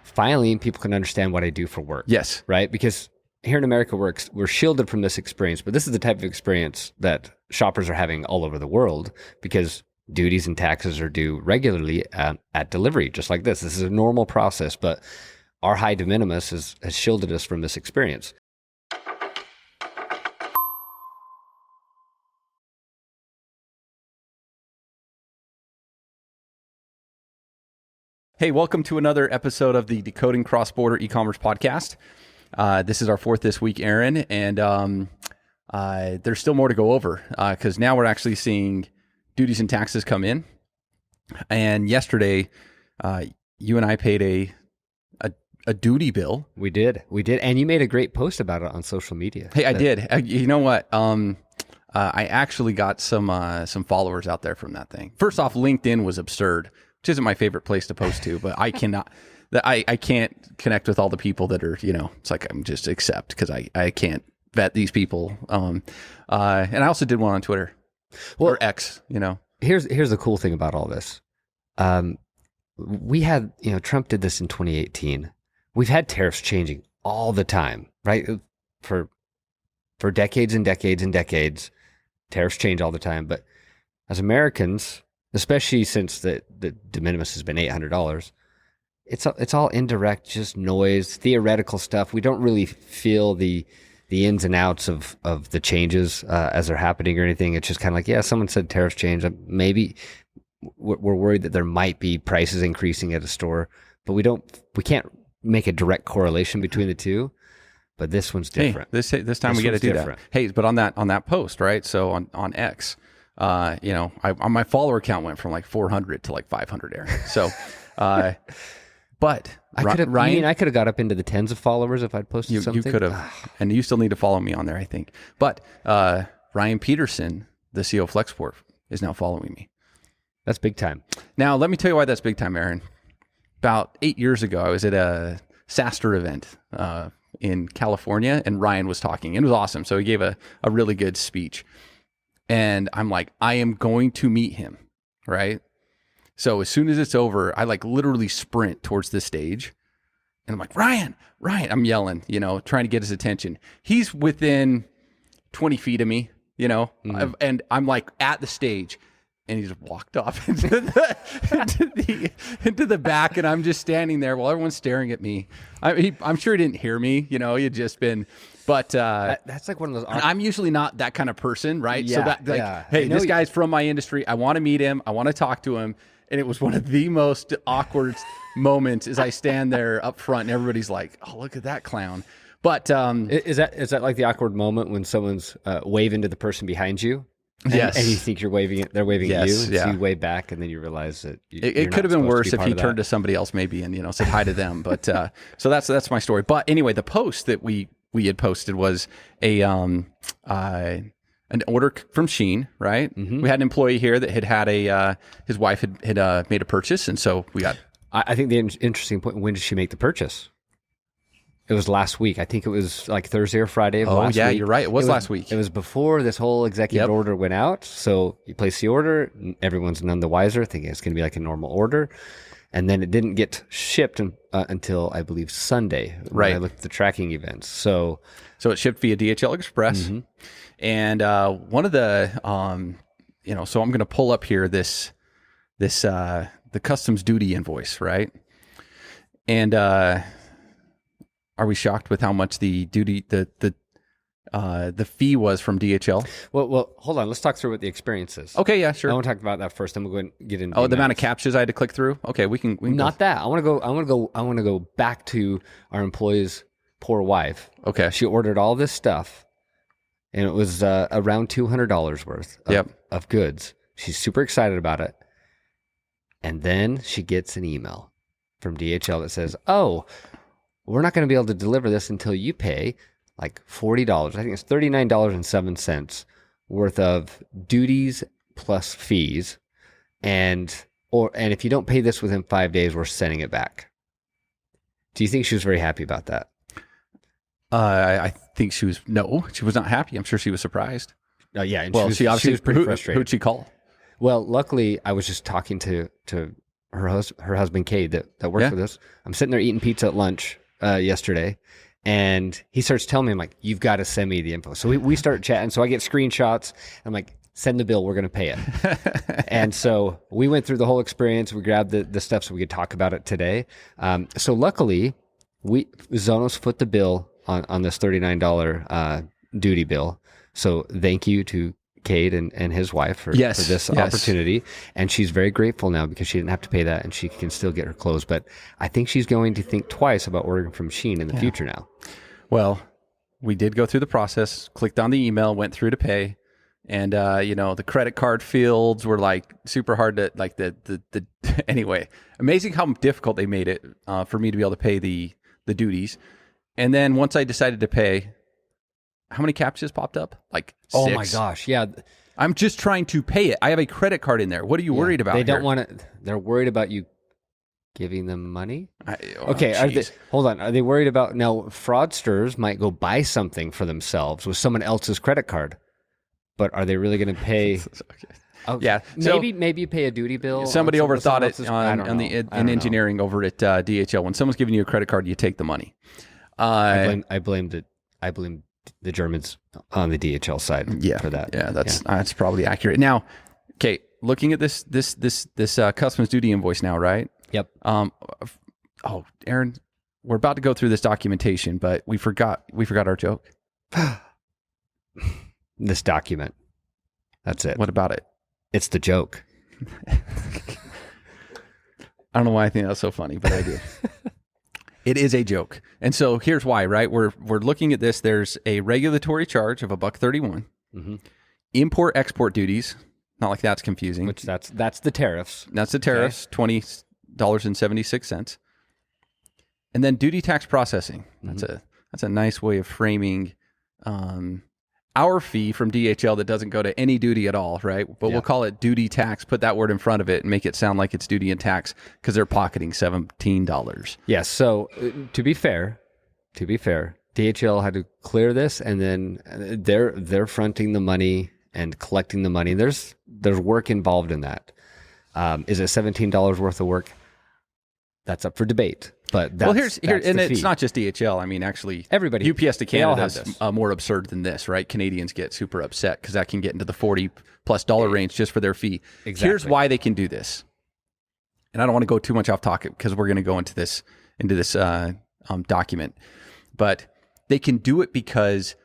finally people can understand what I do for work. Yes. Right? Because here in America, we're shielded from this experience, but this is the type of experience that shoppers are having all over the world because duties and taxes are due regularly at delivery, just like this. This is a normal process, but our high de minimis has shielded us from this experience. Hey, welcome to another episode of the Decoding Cross-Border Ecommerce podcast. This is our fourth this week, Aaron, and there's still more to go over because now we're actually seeing duties and taxes come in. And yesterday, you and I paid a duty bill. We did, and you made a great post about it on social media. Hey, I did. You know what? I actually got some followers out there from that thing. First off, LinkedIn was absurd, which isn't my favorite place to post to, but I cannot. I can't connect with all the people that are, it's like I'm just accept because I can't vet these people. And I also did one on Twitter or X, Here's the cool thing about all this. We had, Trump did this in 2018. We've had tariffs changing all the time, right? For decades and decades and decades, tariffs change all the time. But as Americans, especially since the de minimis has been $800, it's all indirect, just noise, theoretical stuff. We don't really feel the ins and outs of the changes as they're happening or anything. It's just kind of like, yeah, someone said tariffs change. Maybe we're worried that there might be prices increasing at a store, but we can't make a direct correlation between the two. But this one's different. Hey, this time we get to do different. That. Hey, but on that post, right? So on X, on my follower count went from like 400 to like 500, Aaron. So, but I could have got up into the tens of followers if I'd posted something. You could have, and you still need to follow me on there, I think. But Ryan Peterson, the CEO of Flexport, is now following me. That's big time. Now, let me tell you why that's big time, Aaron. About 8 years ago, I was at a SaaStr event in California, and Ryan was talking. It was awesome. So he gave a really good speech. And I'm like, I am going to meet him, right? So as soon as it's over, I like literally sprint towards the stage. And I'm like, Ryan, I'm yelling, trying to get his attention. He's within 20 feet of me, and I'm like at the stage. And he just walked off into the back, and I'm just standing there while everyone's staring at me. I'm sure he didn't hear me, he had just been, but that's like one of those. I'm usually not that kind of person, right? Yeah, so hey, this guy's from my industry. I want to meet him. I want to talk to him. And it was one of the most awkward moments as I stand there up front, and everybody's like, "Oh, look at that clown." But is that like the awkward moment when someone's waving to the person behind you? Yes. And you think they're waving at you, and yeah. so you wave back, and then you realize that it could have been worse if he turned to somebody else maybe and said hi to them. But so that's my story. But anyway, the post that we had posted was an order from Shein, right? Mm-hmm. We had an employee here that had his wife had made a purchase, and so we got. I think the interesting point: when did she make the purchase? It was last week. I think it was like Thursday or Friday of last week. Oh, yeah, you're right. It was last week. It was before this whole executive order went out. So you place the order. Everyone's none the wiser, thinking it's going to be like a normal order. And then it didn't get shipped until, I believe, Sunday. Right. When I looked at the tracking events. So it shipped via DHL Express. Mm-hmm. And one of the, so I'm going to pull up here the customs duty invoice, right? And are we shocked with how much the duty, the fee was from DHL? Well, hold on. Let's talk through what the experience is. Okay, yeah, sure. I want to talk about that first. Then we'll go and get into. Oh, the amount of captures I had to click through. Okay, we can not that. I want to go back to our employee's poor wife. Okay, she ordered all this stuff, and it was around $200 worth of goods. She's super excited about it, and then she gets an email from DHL that says, "Oh, we're not going to be able to deliver this until you pay like $40. I think it's $39.07 worth of duties plus fees. And if you don't pay this within 5 days, we're sending it back." Do you think she was very happy about that? I think she was not happy. I'm sure she was surprised. Yeah. And she obviously was pretty frustrated. Who'd she call? Well, luckily I was just talking to her husband Cade that works Yeah. with us. I'm sitting there eating pizza at lunch yesterday, and he starts telling me, I'm like, you've got to send me the info. So we start chatting. So I get screenshots. I'm like, send the bill. We're going to pay it. And so we went through the whole experience. We grabbed the stuff so we could talk about it today. So luckily, Zonos foot the bill on this $39 duty bill. So thank you to Cade and his wife for this opportunity. And she's very grateful now because she didn't have to pay that and she can still get her clothes. But I think she's going to think twice about ordering from Shein in the future now. Well, we did go through the process, clicked on the email, went through to pay. And, the credit card fields were like super hard to like anyway, amazing how difficult they made it for me to be able to pay the duties. And then once I decided to pay, how many CAPTCHAs popped up? Like 6. Oh my gosh. Yeah. I'm just trying to pay it. I have a credit card in there. What are you worried about? They don't want to, they're worried about you giving them money. Okay. Hold on. Are they worried about now fraudsters might go buy something for themselves with someone else's credit card, but are they really going to pay? Okay. Oh, yeah. Maybe pay a duty bill. Somebody overthought it in engineering over at DHL. When someone's giving you a credit card, you take the money. I blame the Germans on the DHL side for that. Yeah, that's probably accurate. Now, okay, looking at this customs duty invoice now, right? Yep. Aaron, we're about to go through this documentation, but we forgot our joke. This document. That's it. What about it? It's the joke. I don't know why I think that's so funny, but I do. It is a joke. And so here's why, right? We're looking at this. There's a regulatory charge of $1.31. Mm-hmm. Import export duties. Not like that's confusing. Which that's the tariffs. That's the tariffs, okay. $20.76. And then duty tax processing. Mm-hmm. That's a nice way of framing our fee from DHL that doesn't go to any duty at all, right? But we'll call it duty tax, put that word in front of it and make it sound like it's duty and tax because they're pocketing $17. Yes. So to be fair, DHL had to clear this and then they're fronting the money and collecting the money. There's work involved in that. Is it $17 worth of work? That's up for debate. But that's, and it's not just DHL. I mean, actually, everybody, UPS to Canada is more absurd than this, right? Canadians get super upset because that can get into the $40+ range just for their fee. Exactly. Here's why they can do this, and I don't want to go too much off topic because we're going to go into this document, but they can do it because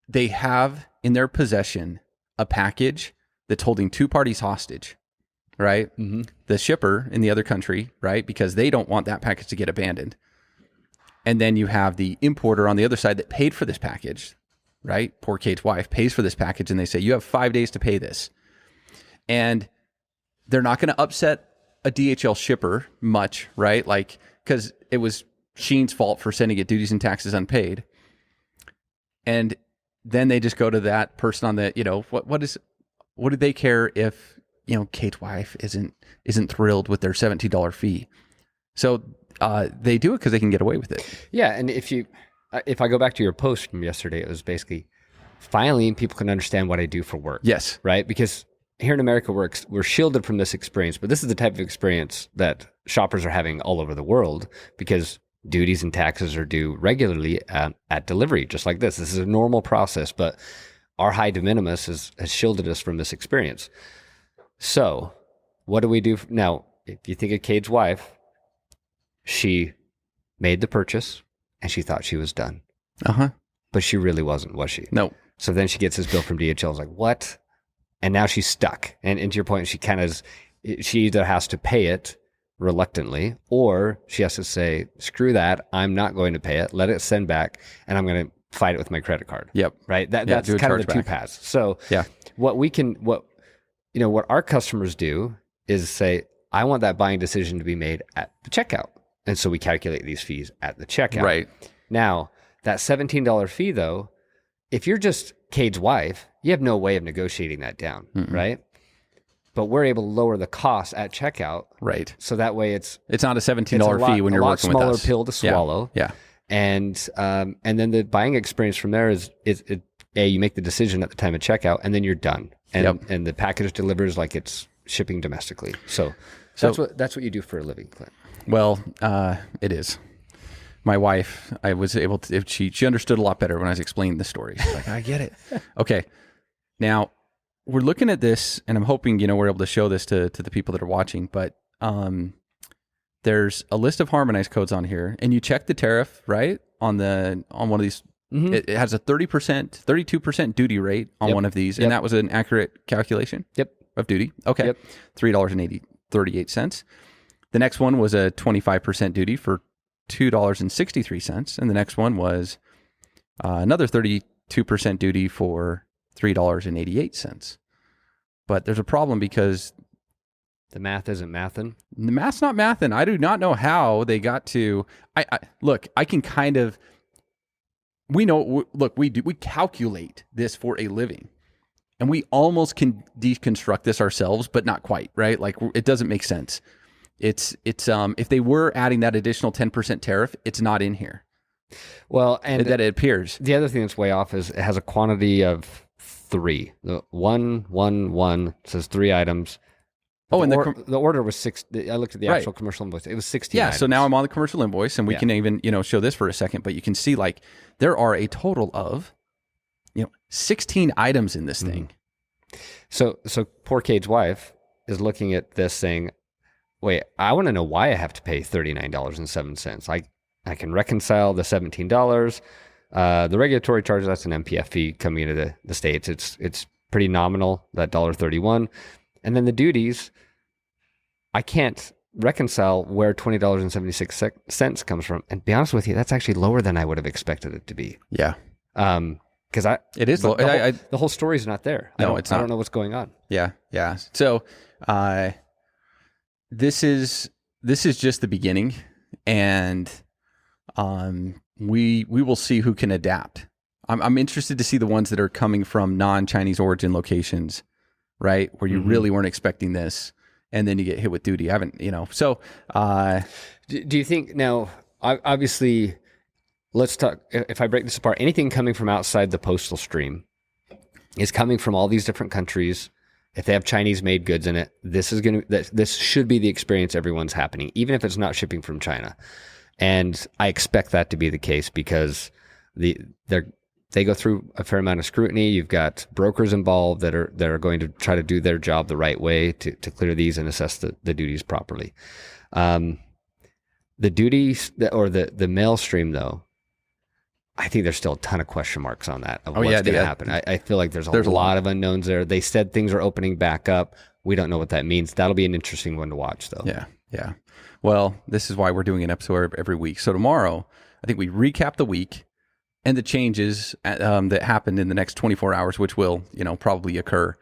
they have in their possession a package that's holding two parties hostage. Right? Mm-hmm. The shipper in the other country, right? Because they don't want that package to get abandoned. And then you have the importer on the other side that paid for this package, right? Poor Kate's wife pays for this package and they say, you have 5 days to pay this. And they're not going to upset a DHL shipper much, right? Like, because it was Shein's fault for sending it duties and taxes unpaid. And then they just go to that person on the, what do they care if, Kate's wife isn't thrilled with their $17 fee. So they do it because they can get away with it. Yeah, and if I go back to your post from yesterday, it was basically finally people can understand what I do for work. Yes, right. Because here in America, we're shielded from this experience, but this is the type of experience that shoppers are having all over the world because duties and taxes are due regularly at delivery, just like this. This is a normal process, but our high de minimis has shielded us from this experience. So what do we do now? If you think of Cade's wife, she made the purchase and she thought she was done. Uh-huh. But she really wasn't, was she? No. So then she gets this bill from DHL. Is like, what? And now she's stuck. And to your point, she either has to pay it reluctantly or she has to say, screw that. I'm not going to pay it. Let it send back and I'm going to fight it with my credit card. Yep. Right. That's kind of the two paths. So what our customers do is say, I want that buying decision to be made at the checkout. And so we calculate these fees at the checkout. Right. Now, that $17 fee, though, if you're just Cade's wife, you have no way of negotiating that down, right? But we're able to lower the cost at checkout. Right. So that way it's not a $17 fee when you're working with us. A lot smaller pill to swallow. Yeah. And then the buying experience from there is you make the decision at the time of checkout and then you're done. And the package delivers like it's shipping domestically. So So That's what you do for a living, Clint. well, it is. My wife, I was able to, she understood a lot better when I was explaining the story. She's like, I get it. Okay. Now we're looking at this and I'm hoping, we're able to show this to the people that are watching, but, there's a list of harmonized codes on here and you check the tariff, right? On one of these, it has a 32% duty rate on one of these. And that was an accurate calculation of duty. Okay. $3.38. The next one was a 25% duty for $2.63, and the next one was another 32% duty for $3.88. But there's a problem because the math isn't mathin'. The math's not mathin'. I do not know how they got to. Look, I can kind of. We know. Look, we calculate this for a living, and we almost can deconstruct this ourselves, but not quite. Right? Like it doesn't make sense. It's if they were adding that additional 10% tariff, it's not in here. Well, and that it appears. The other thing that's way off is it has a quantity of 3. The 1 says 3 items. Oh, and the order was 6. I looked at the actual commercial invoice. It was 16 items. So now I'm on the commercial invoice, and we can even show this for a second. But you can see like there are a total of 16 items in this thing. So poor Cade's wife is looking at this saying, wait, I want to know why I have to pay $39.07. I can reconcile the $17. The regulatory charge, that's an MPF fee coming into the States. It's pretty nominal, that $1.31. And then the duties, I can't reconcile where $20.76 comes from. And to be honest with you, that's actually lower than I would have expected it to be. Yeah. Because it is low. The whole story's not there. No, it's not. I don't know what's going on. Yeah. So, this is just the beginning, and we will see who can adapt. I'm interested to see the ones that are coming from non-Chinese origin locations, right? Where you really weren't expecting this, and then you get hit with duty. I haven't, So, do you think now? Obviously, let's talk. If I break this apart, anything coming from outside the postal stream is coming from all these different countries. If they have Chinese-made goods in it, this should be the experience everyone's happening, even if it's not shipping from China. And I expect that to be the case because they go through a fair amount of scrutiny. You've got brokers involved that are going to try to do their job the right way to clear these and assess the duties properly. The duties or the mail stream, though, I think there's still a ton of question marks on that of what's going to happen. I feel like there's a lot of unknowns there. They said things are opening back up. We don't know what that means. That'll be an interesting one to watch, though. Yeah. Well, this is why we're doing an episode every week. So tomorrow, I think we recap the week and the changes that happened in the next 24 hours, which will, probably occur.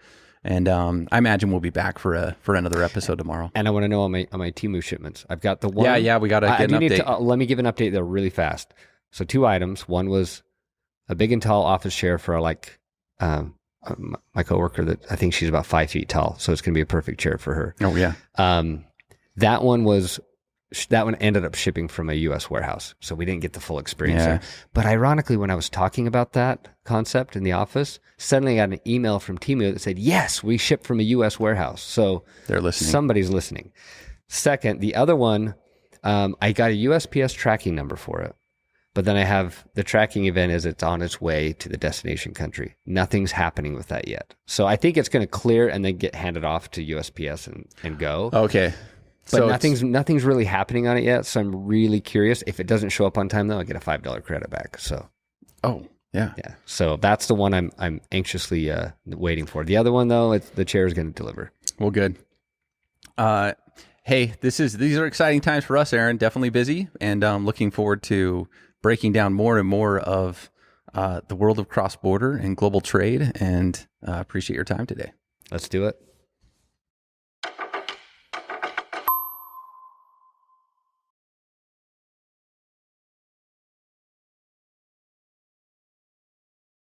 And I imagine we'll be back for another episode tomorrow. And I want to know on my Temu shipments. I've got the one. Yeah. We got to get an update. Let me give an update though, really fast. So 2 items. One was a big and tall office chair for my coworker that I think she's about 5 feet tall. So it's going to be a perfect chair for her. Oh yeah. That one ended up shipping from a U.S. warehouse. So we didn't get the full experience there. But ironically, when I was talking about that concept in the office, suddenly I got an email from Temu that said, yes, we ship from a U.S. warehouse. So they're listening. Somebody's listening. Second, the other one, I got a USPS tracking number for it. But then I have the tracking event as it's on its way to the destination country. Nothing's happening with that yet. So I think it's going to clear and then get handed off to USPS and go. Okay. But so nothing's really happening on it yet. So I'm really curious. If it doesn't show up on time, though, I get a $5 credit back. So. Oh, yeah. Yeah. So that's the one I'm anxiously waiting for. The other one, though, the chair is going to deliver. Well, good. Hey, these are exciting times for us, Aaron. Definitely busy, and looking forward to breaking down more and more of the world of cross-border and global trade, and appreciate your time today. Let's do it.